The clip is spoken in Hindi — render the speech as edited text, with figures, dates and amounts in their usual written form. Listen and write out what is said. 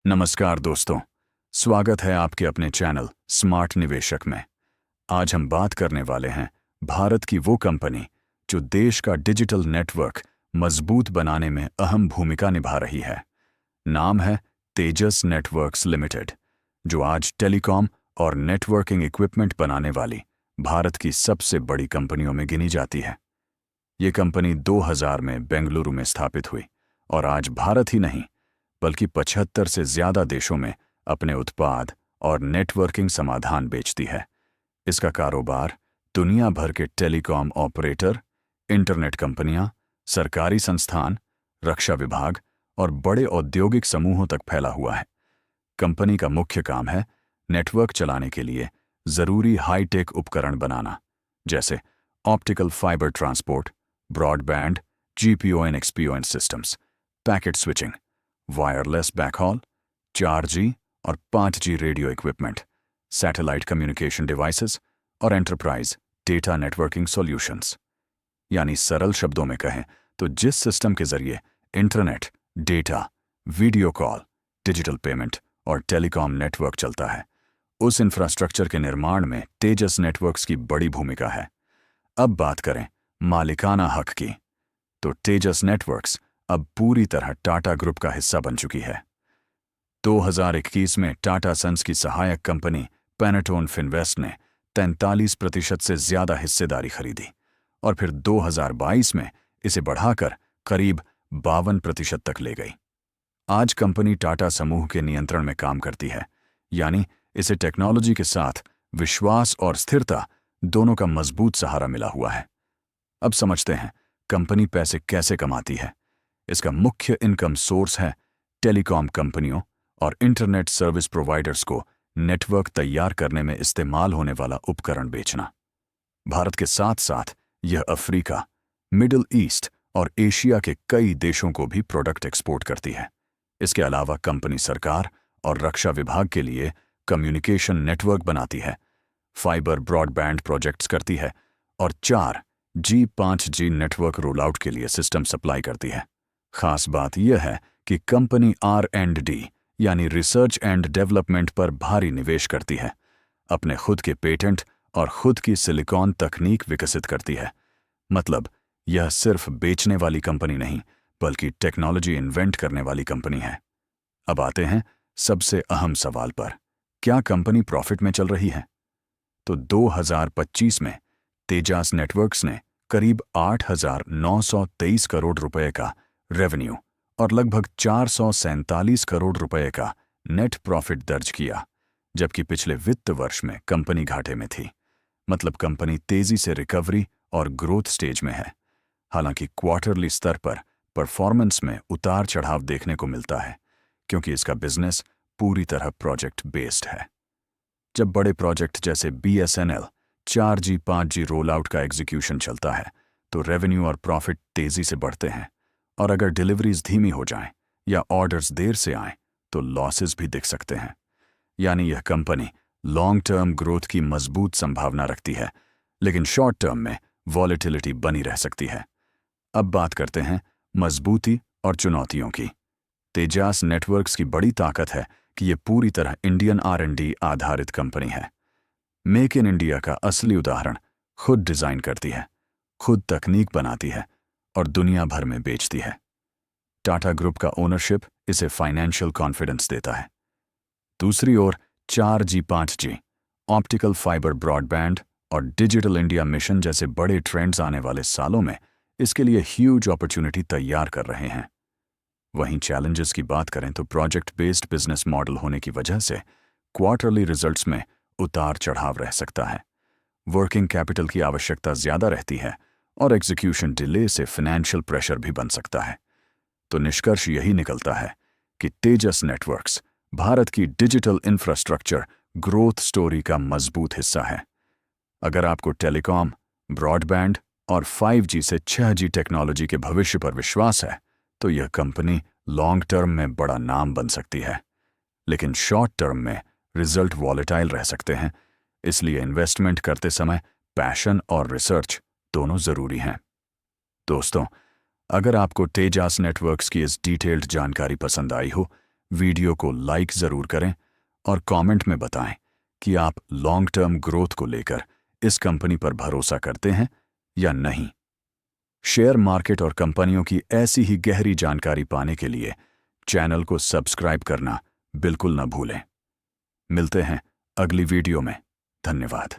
नमस्कार दोस्तों, स्वागत है आपके अपने चैनल स्मार्ट निवेशक में। आज हम बात करने वाले हैं भारत की वो कंपनी जो देश का डिजिटल नेटवर्क मजबूत बनाने में अहम भूमिका निभा रही है। नाम है तेजस नेटवर्क्स लिमिटेड, जो आज टेलीकॉम और नेटवर्किंग इक्विपमेंट बनाने वाली भारत की सबसे बड़ी कंपनियों में गिनी जाती है। ये कंपनी 2000 में बेंगलुरु में स्थापित हुई और आज भारत ही नहीं बल्कि 75 से ज्यादा देशों में अपने उत्पाद और नेटवर्किंग समाधान बेचती है। इसका कारोबार दुनिया भर के टेलीकॉम ऑपरेटर, इंटरनेट कंपनियां, सरकारी संस्थान, रक्षा विभाग और बड़े औद्योगिक समूहों तक फैला हुआ है। कंपनी का मुख्य काम है नेटवर्क चलाने के लिए जरूरी हाईटेक उपकरण बनाना, जैसे optical fibre transport, broadband, GPON XPON systems, packet switching, wireless backhaul, 4G और 5G radio equipment, satellite communication devices और एंटरप्राइज डेटा नेटवर्किंग सॉल्यूशंस। यानी सरल शब्दों में कहें तो जिस सिस्टम के जरिए internet, data, video call, digital payment और टेलीकॉम नेटवर्क चलता है, उस इंफ्रास्ट्रक्चर के निर्माण में तेजस नेटवर्क्स की बड़ी भूमिका है। अब बात करें मालिकाना हक की, तो तेजस नेटवर्क्स अब पूरी तरह टाटा ग्रुप का हिस्सा बन चुकी है। 2021 में टाटा सन्स की सहायक कंपनी पेनेटोन फिनवेस्ट ने 43% से ज्यादा हिस्सेदारी खरीदी और फिर 2022 में इसे बढ़ाकर करीब 52% तक ले गई। आज कंपनी टाटा समूह के नियंत्रण में काम करती है, यानी इसे टेक्नोलॉजी के साथ विश्वास और स्थिरता दोनों का मजबूत सहारा मिला हुआ है। अब समझते हैं कंपनी पैसे कैसे कमाती है। इसका मुख्य इनकम सोर्स है टेलीकॉम कंपनियों और इंटरनेट सर्विस प्रोवाइडर्स को नेटवर्क तैयार करने में इस्तेमाल होने वाला उपकरण बेचना। भारत के साथ साथ यह अफ्रीका, मिडिल ईस्ट और एशिया के कई देशों को भी प्रोडक्ट एक्सपोर्ट करती है। इसके अलावा कंपनी सरकार और रक्षा विभाग के लिए कम्युनिकेशन नेटवर्क बनाती है, फाइबर ब्रॉडबैंड प्रोजेक्ट्स करती है और 4G 5G नेटवर्क रोलआउट के लिए सिस्टम सप्लाई करती है। खास बात यह है कि कंपनी R&D यानी रिसर्च एंड डेवलपमेंट पर भारी निवेश करती है, अपने खुद के पेटेंट और खुद की सिलिकॉन तकनीक विकसित करती है। मतलब यह सिर्फ बेचने वाली कंपनी नहीं बल्कि टेक्नोलॉजी इन्वेंट करने वाली कंपनी है। अब आते हैं सबसे अहम सवाल पर, क्या कंपनी प्रॉफिट में चल रही है? तो 2025 में तेजस नेटवर्क्स ने करीब 8,923 करोड़ रुपए का रेवेन्यू और लगभग 447 करोड़ रुपए का नेट प्रॉफिट दर्ज किया, जबकि पिछले वित्त वर्ष में कंपनी घाटे में थी। मतलब कंपनी तेजी से रिकवरी और ग्रोथ स्टेज में है। हालांकि क्वार्टरली स्तर पर परफॉर्मेंस में उतार चढ़ाव देखने को मिलता है, क्योंकि इसका बिजनेस पूरी तरह प्रोजेक्ट बेस्ड है। जब बड़े प्रोजेक्ट जैसे BSNL 4G 5G roll out का एग्जीक्यूशन चलता है तो रेवेन्यू और प्रॉफिट तेजी से बढ़ते हैं, और अगर डिलीवरीज धीमी हो जाएं या ऑर्डर्स देर से आएं तो लॉसेस भी दिख सकते हैं। यानी यह कंपनी लॉन्ग टर्म ग्रोथ की मजबूत संभावना रखती है, लेकिन शॉर्ट टर्म में वॉलेटिलिटी बनी रह सकती है। अब बात करते हैं मजबूती और चुनौतियों की। तेजस नेटवर्क्स की बड़ी ताकत है कि यह पूरी तरह इंडियन R&D आधारित कंपनी है। मेक इन इंडिया का असली उदाहरण खुद डिजाइन करती है, खुद तकनीक बनाती है और दुनिया भर में बेचती है। टाटा ग्रुप का ओनरशिप इसे फाइनेंशियल कॉन्फिडेंस देता है। दूसरी ओर 4G 5G, optical fibre broadband और डिजिटल इंडिया मिशन जैसे बड़े ट्रेंड्स आने वाले सालों में इसके लिए ह्यूज अपॉर्चुनिटी तैयार कर रहे हैं। वहीं चैलेंजेस की बात करें तो प्रोजेक्ट बेस्ड बिजनेस मॉडल होने की वजह से क्वार्टरली रिजल्ट्स में उतार चढ़ाव रह सकता है। वर्किंग कैपिटल की आवश्यकता ज्यादा रहती है और एग्जीक्यूशन डिले से फाइनेंशियल प्रेशर भी बन सकता है। तो निष्कर्ष यही निकलता है कि तेजस नेटवर्क्स भारत की डिजिटल इंफ्रास्ट्रक्चर ग्रोथ स्टोरी का मजबूत हिस्सा है। अगर आपको टेलीकॉम, ब्रॉडबैंड और 5G से 6G टेक्नोलॉजी के भविष्य पर विश्वास है तो यह कंपनी लॉन्ग टर्म में बड़ा नाम बन सकती है, लेकिन शॉर्ट टर्म में रिजल्ट वॉलेटाइल रह सकते हैं। इसलिए इन्वेस्टमेंट करते समय पैशन और रिसर्च दोनों जरूरी हैं। दोस्तों, अगर आपको तेजस नेटवर्क्स की इस डिटेल्ड जानकारी पसंद आई हो, वीडियो को लाइक ज़रूर करें और कमेंट में बताएं कि आप लॉन्ग टर्म ग्रोथ को लेकर इस कंपनी पर भरोसा करते हैं या नहीं। शेयर मार्केट और कंपनियों की ऐसी ही गहरी जानकारी पाने के लिए चैनल को सब्सक्राइब करना बिल्कुल न भूलें। मिलते हैं अगली वीडियो में। धन्यवाद।